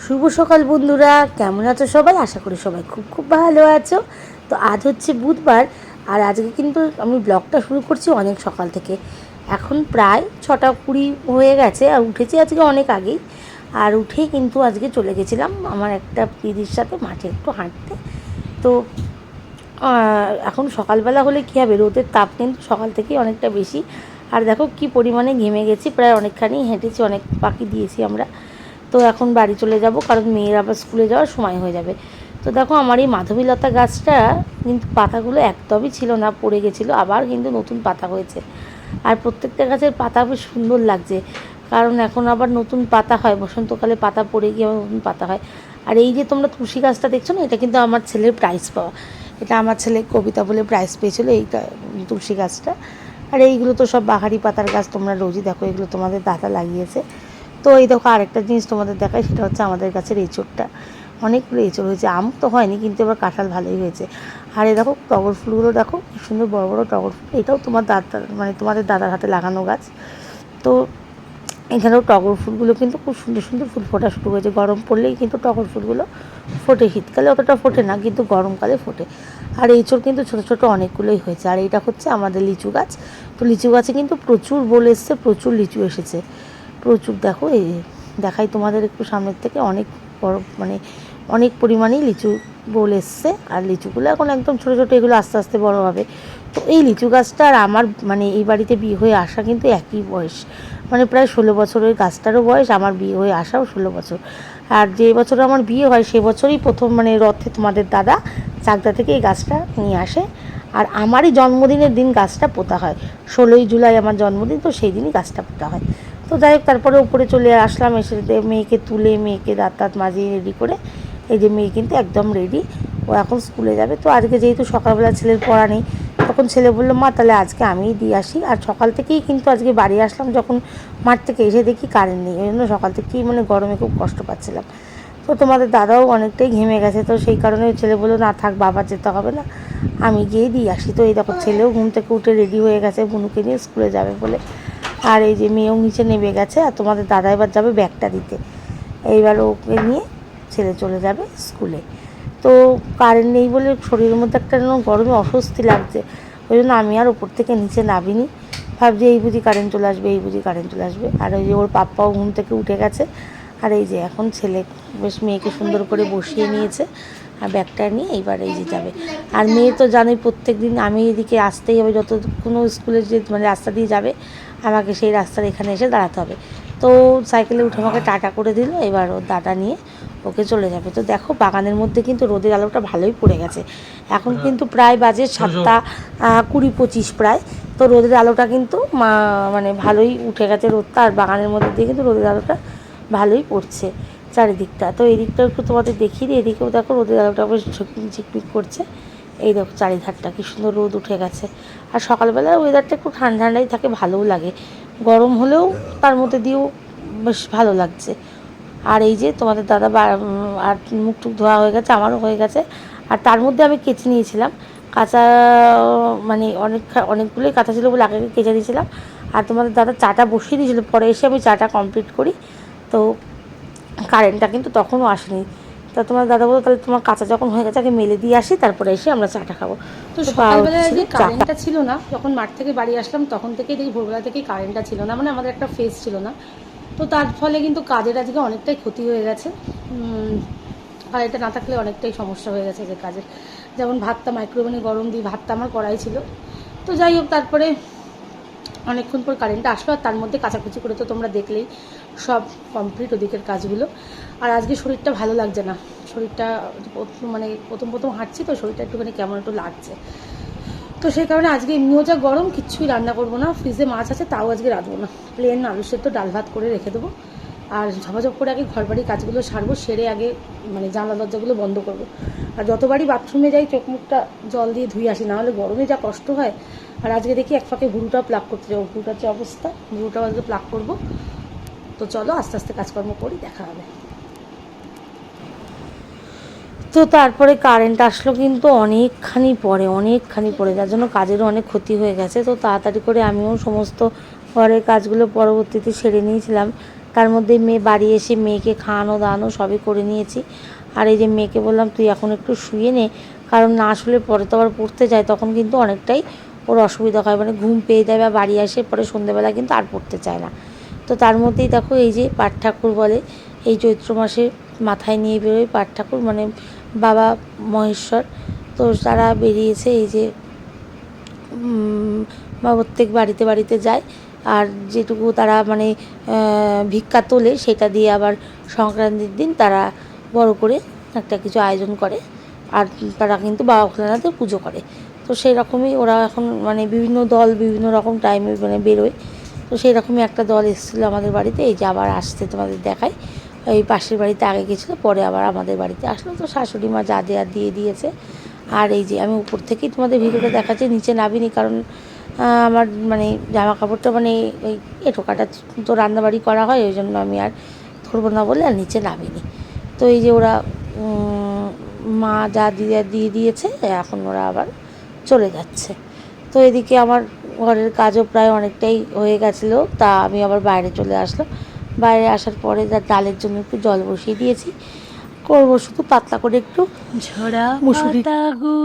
শুভ সকাল বন্ধুরা, কেমন আছো সবাই? আশা করি সবাই খুব খুব ভালো আছো। তো আজ হচ্ছে বুধবার, আর আজকে কিন্তু আমি ব্লগটা শুরু করছি অনেক সকাল থেকে। এখন প্রায় 6:20 হয়ে গেছে, আর উঠেছি আজকে অনেক আগেই। আর উঠেই কিন্তু আজকে চলে গেছিলাম আমার একটা দিদির সাথে মাঠে একটু হাঁটতে। তো এখন সকালবেলা হলে কী হবে, রোদের তাপ কিন্তু সকাল থেকেই অনেকটা বেশি। আর দেখো কি পরিমাণে ঘেমে গেছি, প্রায় অনেকখানি হেঁটেছি, অনেক পাখি দিয়েছি আমরা। তো এখন বাড়ি চলে যাব, কারণ মেয়ের আবার স্কুলে যাওয়ার সময় হয়ে যাবে। তো দেখো আমার এই মাধবীলতা গাছটা কিন্তু পাতাগুলো একদমই ছিল না, পড়ে গেছিলো, আবার কিন্তু নতুন পাতা হয়েছে। আর প্রত্যেকটা গাছের পাতা বেশ সুন্দর লাগছে, কারণ এখন আবার নতুন পাতা হয়, বসন্তকালে পাতা পড়ে গিয়ে আবার নতুন পাতা হয়। আর এই যে তোমরা তুলসী গাছটা দেখছো না, এটা কিন্তু আমার ছেলের প্রাইজ পাওয়া। এটা আমার ছেলে কবিতা বলে প্রাইজ পেয়েছিলো এইটা, তুলসী গাছটা। আর এইগুলো তো সব বাহারি পাতার গাছ, তোমরা রোজই দেখো, এগুলো তোমাদের দাদা লাগিয়েছে। তো এই দেখো আরেকটা জিনিস তোমাদের দেখায়, সেটা হচ্ছে আমাদের গাছের এঁচোড়টা। অনেকগুলো এঁচোড় হয়েছে, আম তো হয়নি, কিন্তু এবার কাঁঠাল ভালোই হয়েছে। আর এই দেখো টগর ফুলগুলো দেখো কি সুন্দর বড় বড় টগর ফুল, এটাও তোমার দাদা মানে তোমাদের দাদার হাতে লাগানো গাছ। তো এখানেও টগর ফুলগুলো কিন্তু খুব সুন্দর সুন্দর ফুল ফোটা শুরু হয়েছে। গরম পড়লেই কিন্তু টগর ফুলগুলো ফোটে, শীতকালে অতটা ফোটে না, কিন্তু গরমকালে ফোটে। আর এঁচোড় কিন্তু ছোটো ছোটো অনেকগুলোই হয়েছে। আর এইটা হচ্ছে আমাদের লিচু গাছ। তো লিচু গাছে কিন্তু প্রচুর বোল এসছে, প্রচুর লিচু এসেছে, প্রচুর। দেখো এই দেখাই তোমাদের একটু সামনের থেকে, অনেক বড় মানে অনেক পরিমাণেই লিচু বোল এসছে। আর লিচুগুলো এখন একদম ছোটো ছোটো, এগুলো আস্তে আস্তে বড় হবে। তো এই লিচু গাছটা আর আমার মানে এই বাড়িতে বিয়ে হয়ে আসা কিন্তু একই বয়স, মানে প্রায় 16 বছরের গাছটারও বয়স, আমার বিয়ে হয়ে আসাও 16 বছর। আর যে বছর আমার বিয়ে হয় সে বছরই প্রথম মানে রথে তোমাদের দাদা চাকদা থেকে এই গাছটা নিয়ে আসে। আর আমারই জন্মদিনের দিন গাছটা পোতা হয়, 16ই জুলাই আমার জন্মদিন, তো সেই দিনই গাছটা পোতা হয়। তো যাই হোক, তারপরে উপরে চলে আসলাম, এসে মেয়েকে তুলে, মেয়েকে দাঁত মাজিয়ে রেডি করে, এই যে মেয়ে কিন্তু একদম রেডি, ও এখন স্কুলে যাবে। তো আজকে যেহেতু সকালবেলা ছেলের পড়া নেই, তখন ছেলে বললো মা তাহলে আজকে আমিই দিয়ে আসি। আর সকাল থেকেই কিন্তু আজকে বাড়ি আসলাম, যখন মাঠ থেকে এসে দেখি কারেন্ট নেই, ওই জন্য সকাল থেকেই মানে গরমে খুব কষ্ট পাচ্ছিলাম। তো তোমাদের দাদাও অনেকটাই ঘেমে গেছে, তো সেই কারণে ছেলে বললো না থাক, বাবা যেতে হবে না, আমি গিয়ে দিয়ে আসি। তো এই দেখো ছেলেও ঘুম থেকে উঠে রেডি হয়ে গেছে বুনুকে নিয়ে স্কুলে যাবে বলে। আর এই যে মেয়েও নিচে নেমে গেছে, আর তোমাদের দাদা এবার যাবে ব্যাগটা দিতে। এইবার ওকে নিয়ে ছেলে চলে যাবে স্কুলে। তো কারেন্ট নেই বলে শরীরের মধ্যে একটা যেন গরমে অস্বস্তি লাগছে, ওই জন্য আমি আর ওপর থেকে নিচে নামিনি। ভাবছি এই বুঝি কারেন্ট চলে আসবে, এই বুঝি কারেন্ট চলে আসবে। আর ওই যে ওর পাপ্পাও ঘুম থেকে উঠে গেছে। আর এই যে এখন ছেলে বেশ মেয়েকে সুন্দর করে বসিয়ে নিয়েছে, আর ব্যাগটা নিয়ে এইবার এই যে যাবে। আর মেয়ে তো জানোই প্রত্যেক দিন আমি এদিকে আসতেই হবে, যত কোনো স্কুলে যে মানে রাস্তা দিয়ে যাবে আমাকে সেই রাস্তার এখানে এসে দাঁড়াতে হবে। তো সাইকেলে উঠে আমাকে টাটা করে দিল, এবার ওর দাদা নিয়ে ওকে চলে যাবে। তো দেখো বাগানের মধ্যে কিন্তু রোদের আলোটা ভালোই পড়ে গেছে, এখন কিন্তু প্রায় বাজে 7:20-25 প্রায়। তো রোদের আলোটা কিন্তু মানে ভালোই উঠে গেছে রোদটা, আর বাগানের মধ্যে দিয়ে কিন্তু রোদের আলোটা ভালোই পড়ছে চারিদিকটা। তো এই দিকটা একটু তোমাদের দেখিয়ে দিই, এদিকেও দেখো রোদের আলোটা বেশ ঝিকমিক ঝিকমিক করছে। এই দেখো চারিধারটা কি সুন্দর রোদ উঠে গেছে। আর সকালবেলা ওয়েদারটা একটু ঠান্ডা ঠান্ডাই থাকে, ভালোও লাগে, গরম হলেও তার মধ্যে দিয়েও বেশ ভালো লাগছে। আর এই যে তোমাদের দাদা আর মুখ টুক ধোয়া হয়ে গেছে, আমারও হয়ে গেছে। আর তার মধ্যে আমি কেচে নিয়েছিলাম কাঁচা, মানে অনেকগুলোই কাঁচা ছিল বলে আগে কেচে দিয়েছিলাম। আর তোমাদের দাদা চাটা বসিয়ে দিয়েছিলো, পরে এসে আমি চাটা কমপ্লিট করি। তো কারেন্টটা কিন্তু তখনও আসেনি। তা তোমার দাদা বলো তাহলে তোমার কাঁচা যখন হয়ে গেছে আগে মেলে দিয়ে আসি, তারপরে এসে আমরা চাটা খাবো। তো সকালবেলায় যে কারেন্টটা ছিল না, যখন মাঠ থেকে বাড়ি আসলাম তখন থেকেই দেখি ভোরবেলা থেকেই কারেন্টটা ছিল না, মানে আমাদের একটা ফেস ছিল না। তো তার ফলে কিন্তু কাজের আজকে অনেকটাই ক্ষতি হয়ে গেছে। কারেন্টটা না থাকলে অনেকটাই সমস্যা হয়ে গেছে যে কাজের, যেমন ভাতটা মাইক্রোওভেনে গরম দিই, ভাতটা আমার করাই ছিল। তো যাই হোক, তারপরে অনেকক্ষণ পর কারেন্টটা আসলো, আর তার মধ্যে কাচাকুচি করে তো তোমরা দেখলেই সব কমপ্লিট ওদিকের কাজগুলো। আর আজকে শরীরটা ভালো লাগছে না, শরীরটা মানে প্রথম প্রথম হাঁটছি তো শরীরটা একটুখানি কেমন একটু লাগছে। তো সেই কারণে আজকে এমনিও যা গরম, কিচ্ছুই রান্না করবো না, ফ্রিজে মাছ আছে তাও আজকে রাঁধবো না, প্লেন আলু সেদ্ধ ডাল ভাত করে রেখে দেবো। আর ঝপাঝপ করে আগে ঘরবাড়ির কাজগুলো সারবো, সেরে আগে মানে জানলা দরজাগুলো বন্ধ করবো। আর যতবারই বাথরুমে যাই চোখ মুখটা জল দিয়ে ধুয়ে আসি, নাহলে গরমে যা কষ্ট হয়। আর আজকে দেখি এক ফাঁকে ভুরুটাও প্লাগ করতে যাবো, ভুরুটার যে অবস্থা, ভুরুটাও আজকে প্লাগ করবো। তো চলো আস্তে আস্তে কাজকর্ম করি, দেখা হবে। তো তারপরে কারেন্ট আসলো কিন্তু অনেকখানি পরে, যার জন্য কাজেরও অনেক ক্ষতি হয়ে গেছে। তো তাড়াতাড়ি করে আমিও সমস্ত ঘরের কাজগুলো পরবর্তীতে সেরে নিয়েছিলাম, তার মধ্যে মেয়ে বাড়ি এসে মেয়েকে খাওয়ানো দাওয়ানো সবই করে নিয়েছি। আর এই যে মেয়েকে বললাম তুই এখন একটু শুয়ে নে, কারণ না আসলে পরে তো আবার পড়তে যায়, তখন কিন্তু অনেকটাই ওর অসুবিধা হয়, মানে ঘুম পেয়ে যায় বা বাড়ি আসে পরে সন্ধ্যেবেলা কিন্তু আর পড়তে চায় না। তো তার মধ্যেই দেখো এই যে পাঠ ঠাকুর বলে, এই চৈত্র মাসে মাথায় নিয়ে বেরোয় পাঠ ঠাকুর, মানে বাবা মহেশ্বর। তো তারা বেরিয়েছে এই যে বা প্রত্যেক বাড়িতে বাড়িতে যায়, আর যেটুকু তারা মানে ভিক্ষা তোলে সেটা দিয়ে আবার সংক্রান্তির দিন তারা বড় করে একটা কিছু আয়োজন করে, আর তারা কিন্তু বাবা ভোলানাথের পুজো করে। তো সেই রকমই ওরা এখন মানে বিভিন্ন দল বিভিন্ন রকম টাইমে মানে বেরোয়। তো সেই রকমই একটা দল এসেছিলো আমাদের বাড়িতে, এই যে আবার আসতে তোমাদের দেখায়। এই পাশের বাড়িতে আগে গেছিলো, পরে আবার আমাদের বাড়িতে আসলো। তো শাশুড়ি মা যা দেওয়ার দিয়ে দিয়েছে। আর এই যে আমি উপর থেকেই তোমাদের ভিডিওটা দেখাচ্ছি, নিচে নামিনি, কারণ আমার মানে জামা কাপড়টা মানে ওই এঁটোকাটা তো রান্নাবাড়ি করা হয়, ওই জন্য আমি আর ধরবো না বলে আর নিচে নামিনি। তো এই যে ওরা মা যা দিয়ে দিয়েছে, এখন ওরা আবার চলে যাচ্ছে। তো এদিকে আমার ঘরের কাজও প্রায় অনেকটাই হয়ে গেছিলো, তা আমি আবার বাইরে চলে আসলাম। বাইরে আসার পরে যা ডালের জন্য একটু জল বসিয়ে দিয়েছি, করবো শুধু পাতলা করে একটু ঝরা মুসুরি। পাতা গো,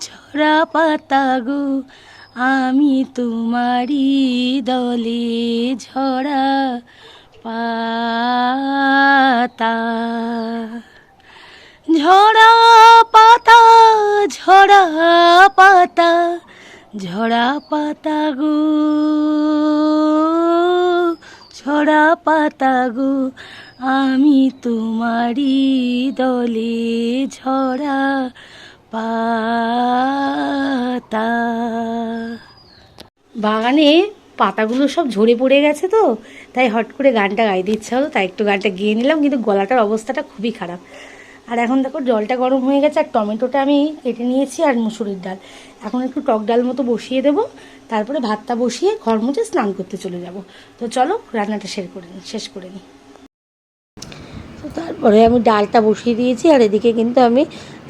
ঝরা পাতা গো, আমি তোমারই দলে ঝরা পাতা। ঝরা পাতা, ঝরা পাতা, ঝরা পাতা গো, ঝরা পাতা গো, আমি তোমারই দলে ঝরা পাতা। বাগানে পাতাগুলো সব ঝরে পড়ে গেছে, তো তাই হট করে গানটা গাইতে ইচ্ছা হলো, তাই একটু গানটা গেয়ে নিলাম, কিন্তু গলাটার অবস্থাটা খুবই খারাপ। আর এখন দেখো জলটা গরম হয়ে গেছে, আর টমেটোটা আমি কেটে নিয়েছি, আর মুসুরির ডাল এখন একটু টক ডাল মতো বসিয়ে দেবো, তারপরে ভাতটা বসিয়ে ঘর মুছে স্নান করতে চলে যাব। তো চলো রান্নাটা শেষ করে নিই। তো তারপরে আমি ডালটা বসিয়ে দিয়েছি, আর এদিকে কিন্তু আমি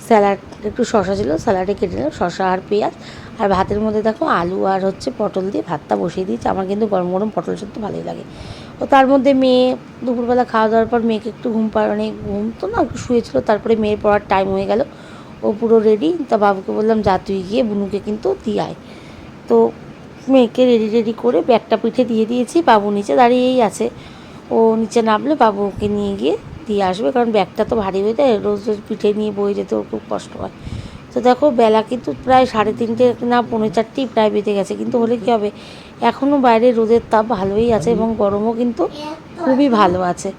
স্যালাড, একটু শশা ছিল স্যালাডে কেটে নিলাম, শশা আর পেঁয়াজ। আর ভাতের মধ্যে দেখো আলু আর হচ্ছে পটল দিয়ে ভাতটা বসিয়ে দিয়েছি, আমার কিন্তু গরম গরম পটল সেদ্ধ ভালোই লাগে। ও তার মধ্যে মেয়ে দুপুরবেলা খাওয়া দাওয়ার পর মেয়েকে একটু ঘুম পাড়ানি, ঘুম তো না একটু শুয়েছিল, তারপরে মেয়ের পড়ার টাইম হয়ে গেল, ও পুরো রেডি। তা বাবুকে বললাম যা তুই গিয়ে বুনুকে কিন্তু দিয়ে আয়। তো মেয়েকে রেডি করে ব্যাগটা পিঠে দিয়ে দিয়েছি, বাবু নিচে দাঁড়িয়েই আছে। ও নিচে নামলে বাবুকে নিয়ে গিয়ে দিয়ে আসবে, কারণ ব্যাগটা তো ভারী হয়ে যায়, রোজ রোজ পিঠে নিয়ে বয়ে যেতে ওর খুব কষ্ট হয়। তো দেখো বেলা কিন্তু প্রায় 3:30 না 3:45 প্রায় বেজে গেছে, কিন্তু হলে কী হবে, এখনও বাইরে রোদের তাপ ভালোই আছে এবং গরমও কিন্তু খুবই ভালো আছে।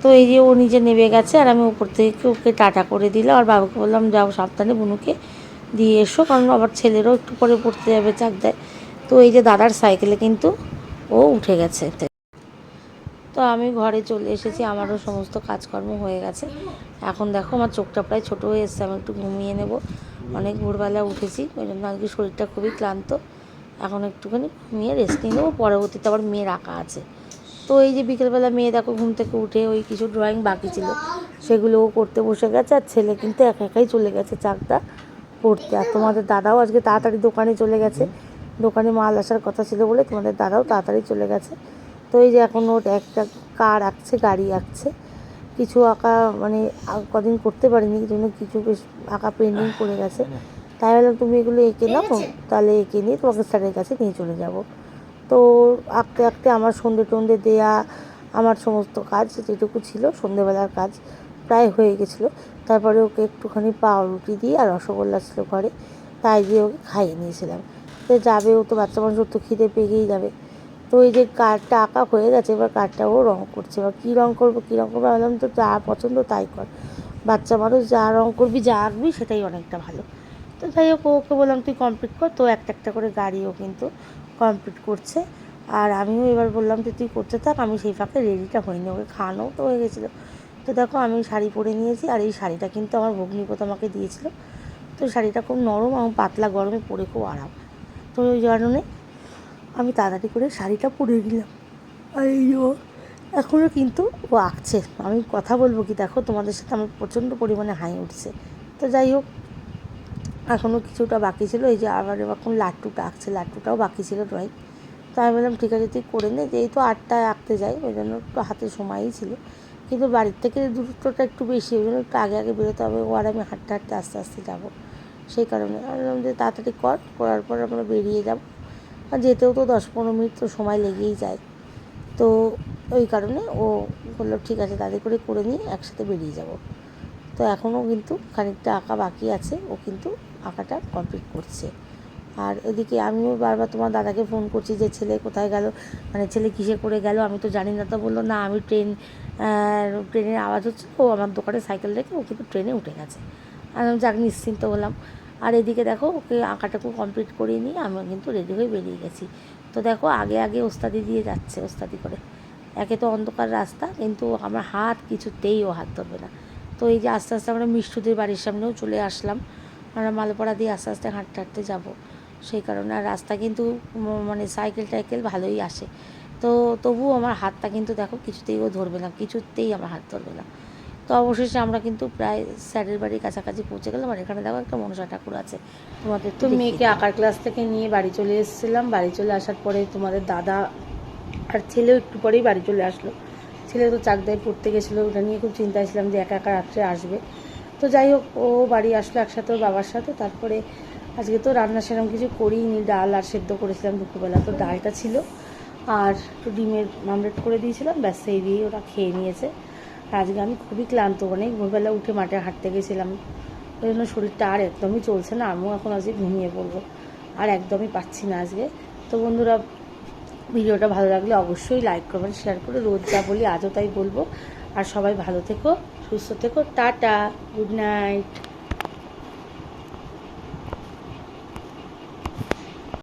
তো এই যে ও নিজে নেমে গেছে, আর আমি উপর থেকে ওকে টাটা করে দিলাম, আর বাবুকে বললাম যাও সাবধানে বুনুকে দিয়ে এসো, কারণ আবার ছেলেরও একটু পরে পড়তে যাবে চাকদায়। তো এই যে দাদার সাইকেলে কিন্তু ও উঠে গেছে। তো আমি ঘরে চলে এসেছি, আমারও সমস্ত কাজকর্ম হয়ে গেছে। এখন দেখো আমার চোখটা প্রায় ছোটো হয়ে এসেছে, আমি একটু ঘুমিয়ে নেব, অনেক ভোরবেলা উঠেছি, ওই জন্য আজকে শরীরটা খুবই ক্লান্ত। এখন একটুখানি ঘুমিয়ে রেস্ট নিয়ে নেবো, পরবর্তীতে আবার মেয়ে রাখা আছে। তো এই যে বিকেলবেলা মেয়ে দেখো ঘুম থেকে উঠে ওই কিছু ড্রয়িং বাকি ছিল সেগুলোও করতে বসে গেছে, আর ছেলে কিন্তু একা একাই চলে গেছে চাকদা পড়তে। আর তোমাদের দাদাও আজকে তাড়াতাড়ি দোকানে চলে গেছে, দোকানে মাল আসার কথা ছিল বলে তোমাদের দাদাও তাড়াতাড়ি চলে গেছে। তো এই যে এখন ওর একটা কার আঁকছে, গাড়ি আঁকছে, কিছু আঁকা মানে কদিন করতে পারিনি, এই জন্য কিছু বেশ আঁকা পেন্ডিং করে গেছে। তাই বললাম তুমি এগুলো এঁকে নাও, তাহলে এঁকে নিয়ে তোমাকে স্যারের কাছে নিয়ে চলে যাব। তো আঁকতে আঁকতে আমার সন্ধে টন্ধে দেয়া, আমার সমস্ত কাজ যেটুকু ছিল সন্ধেবেলার কাজ প্রায় হয়ে গেছিলো। তারপরে ওকে একটুখানি পাউরুটি দিয়ে আর রসগোল্লা ছিল ঘরে, তাই দিয়ে ওকে খাইয়ে নিয়েছিলাম। তো যাবে, ও তো বাচ্চা মানুষ, তো খিদে পেয়েই যাবে। তো এই যে কার্ডটা আঁকা হয়ে গেছে, এবার কার্ডটাও রঙ করছে, এবার কী রঙ করবো বললাম তো যা পছন্দ তাই কর, বাচ্চা মানুষ যা রঙ করবি যা আঁকবি সেটাই অনেকটা ভালো। তো যাই হোক ওকে বললাম তুই কমপ্লিট কর, তো একটা একটা করে গাড়িও কিন্তু কমপ্লিট করছে। আর আমিও এবার বললাম যে তুই করতে থাক, আমি সেই ফাঁকে রেডিটা হয়নি, ওকে খাওয়ানোও তো হয়ে গেছিলো। তো দেখো আমি শাড়ি পরে নিয়েছি, আর এই শাড়িটা কিন্তু আমার ভগ্নিপতি আমাকে দিয়েছিলো। তো শাড়িটা খুব নরম এবং পাতলা, গরমে পরে খুব আরাম। তো ওই কারণে আমি তাড়াতাড়ি করে শাড়িটা পরে নিলাম। আর এই এখনও কিন্তু ও আঁকছে, আমি কথা বলবো কি দেখো তোমাদের সাথে আমার প্রচণ্ড পরিমাণে হাই উঠছে। তো যাই হোক এখনও কিছুটা বাকি ছিল, এই যে আবার এখন লাট্টুটা আঁকছে, লাট্টুটাও বাকি ছিল ড্রয়িং। তো আমি বললাম ঠিক আছে তুই করে নে, যেহেতু 8টায় আঁকতে যাই ওই জন্য একটু হাতে সময়ই ছিল, কিন্তু বাড়ির থেকে দূরত্বটা একটু বেশি, ওই জন্য একটু আগে আগে বেরোতে হবে, ও আর আমি হাঁটতে হাঁটতে আস্তে আস্তে যাবো। সেই কারণে আমি বললাম যে তাড়াতাড়ি করার পর আমরা বেরিয়ে যাব, আর যেতেও তো 10-15 মিনিট তো সময় লেগেই যায়। তো ওই কারণে ও বললো ঠিক আছে তাড়াতাড়ি করে নিয়ে একসাথে বেরিয়ে যাব। তো এখনও কিন্তু খানিকটা আঁকা বাকি আছে, ও কিন্তু আঁকাটা কমপ্লিট করছে। আর এদিকে আমিও বারবার তোমার দাদাকে ফোন করছি যে ছেলে কোথায় গেল, মানে ছেলে কিসে করে গেল, আমি তো জানি না। তো বললো না আমি ট্রেনের আওয়াজ হচ্ছে, ও আমার দোকানে সাইকেল রেখে ও কিন্তু ট্রেনে উঠে গেছে। আমি যাক নিশ্চিন্ত হলাম। আর এদিকে দেখো ওকে আঁকাটাকে কমপ্লিট করিয়ে নিয়ে আমি কিন্তু রেডি হয়ে বেরিয়ে গেছি। তো দেখো আগে আগে ওস্তাদি দিয়ে যাচ্ছে, ওস্তাদি করে। একে তো অন্ধকার রাস্তা, কিন্তু আমার হাত কিছুতেই ও হাত ধরবে না। তো এই যে আস্তে আস্তে আমরা মিষ্টুদের বাড়ির সামনেও চলে আসলাম, আমরা মালপাড়া দিয়ে আস্তে আস্তে হাঁটতে হাঁটতে যাবো। সেই কারণে আর রাস্তা কিন্তু মানে সাইকেল টাইকেল ভালোই আসে। তো তবুও আমার হাতটা কিন্তু দেখো কিছুতেই ও ধরবে না, কিছুতেই আমার হাত ধরবে না। তো অবশেষে আমরা কিন্তু প্রায় স্যারের বাড়ির কাছাকাছি পৌঁছে গেলাম। আর এখানে দেখো একটা মনসা ঠাকুর আছে, তোমাদের তো মেয়েকে আঁকার ক্লাস থেকে নিয়ে বাড়ি চলে এসেছিলাম। বাড়ি চলে আসার পরে তোমাদের দাদা আর ছেলেও একটু পরেই বাড়ি চলে আসলো। ছেলে তো চাকদায় পড়তে গেছিলো, ওটা নিয়ে খুব চিন্তায় ছিলাম যে একা একা রাত্রে আসবে। তো যাই হোক ও বাড়ি আসলো একসাথে ওর বাবার সাথে। তারপরে আজকে তো রান্না সেরকম কিছু করিনি, ডাল আর সেদ্ধ করেছিলাম দুপুরবেলা, তো ডালটা ছিল আর একটু ডিমের আমলেট করে দিয়েছিলাম, ব্যাস সেই দিয়েই ওরা খেয়ে নিয়েছে। আর আজকে আমি খুবই ক্লান্ত, অনেক ভোরবেলা উঠে মাঠে হাঁটতে গেছিলাম, ওই জন্য শরীরটা আর একদমই চলছে না। আমিও এখন আজকে ঘুমিয়ে পড়বো, আর একদমই পাচ্ছি না আজকে। তো বন্ধুরা ভিডিওটা ভালো লাগলে অবশ্যই লাইক করবেন, শেয়ার করে, রোজ যা বলি আজও তাই বলবো। আর সবাই ভালো থেকো, সুস্থ থেকো, টাটা, গুড নাইট।